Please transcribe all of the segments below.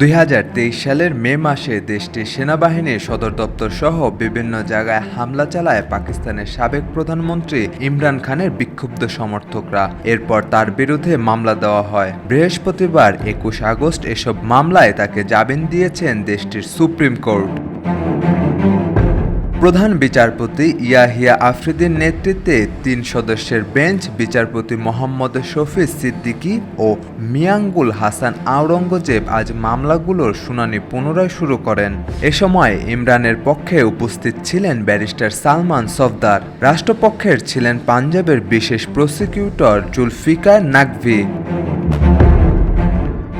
2023 সালের মে মাসে দেশটির সেনাবাহিনীর সদর দপ্তর সহ বিভিন্ন জায়গায় হামলা চালায় পাকিস্তানের সাবেক প্রধানমন্ত্রী ইমরান খানের বিক্ষুব্ধ সমর্থকরা। এরপর তার বিরুদ্ধে মামলা দেওয়া হয়। বৃহস্পতিবার 21 আগস্ট এসব মামলায় তাকে জামিন দিয়েছেন দেশটির সুপ্রিম কোর্ট। প্রধান বিচারপতি ইয়াহিয়া আফ্রিদির নেতৃত্বে 3 সদস্যের বেঞ্চ বিচারপতি মোহাম্মদ শফি সিদ্দিকী ও মিয়াঙ্গুল হাসান আওরঙ্গজেব আজ মামলাগুলোর শুনানি পুনরায় শুরু করেন। এ সময় ইমরানের পক্ষে উপস্থিত ছিলেন ব্যারিস্টার সালমান সফদার। রাষ্ট্রপক্ষের ছিলেন পাঞ্জাবের বিশেষ prosecutor Zulfiqar Naqvi.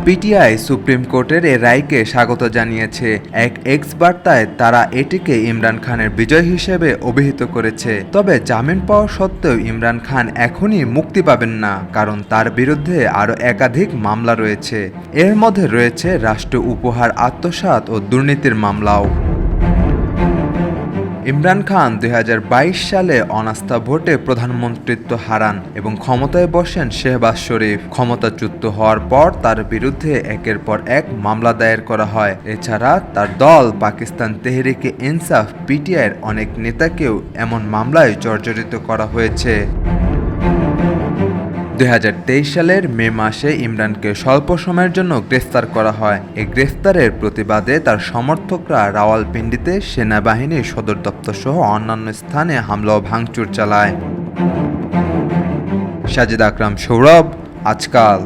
PTI supreme কোর্টের এ রায়কে স্বাগত জানিয়েছে। এক এক্স বার্তায় তারা এটিকে ইমরান খানের বিজয় হিসেবে অভিহিত করেছে। তবে জামিন পাওয়া সত্ত্বেও ইমরান খান এখনই মুক্তি পাবেন না, কারণ তার বিরুদ্ধে আরও একাধিক মামলা রয়েছে। এর মধ্যে রয়েছে রাষ্ট্র উপহার আত্মসাৎ ও দুর্নীতির মামলাও। ইমরান খান 2022 সালে অনাস্থা ভোটে প্রধানমন্ত্রিত্ব হারান এবং ক্ষমতায় বসেন শেহবাজ শরীফ। ক্ষমতাচ্যুত হওয়ার পর তার বিরুদ্ধে একের পর এক মামলা দায়ের করা হয়। এছাড়া তার দল পাকিস্তান তেহরিকে ইনসাফ পিটিআইয়ের অনেক নেতাকেও এমন মামলায় জর্জরিত করা হয়েছে। 2023 সালের মে মাসে ইমরানকে স্বল্প সময়ের জন্য গ্রেফতার করা হয়। এই গ্রেফতারের প্রতিবাদে তার সমর্থকরা রাওয়ালপিন্ডিতে সেনাবাহিনীর সদর দপ্তর সহ অন্যান্য স্থানে হামলা ও ভাঙচুর চালায়। সাজিদ আকরাম, সৌরভ, আজকাল।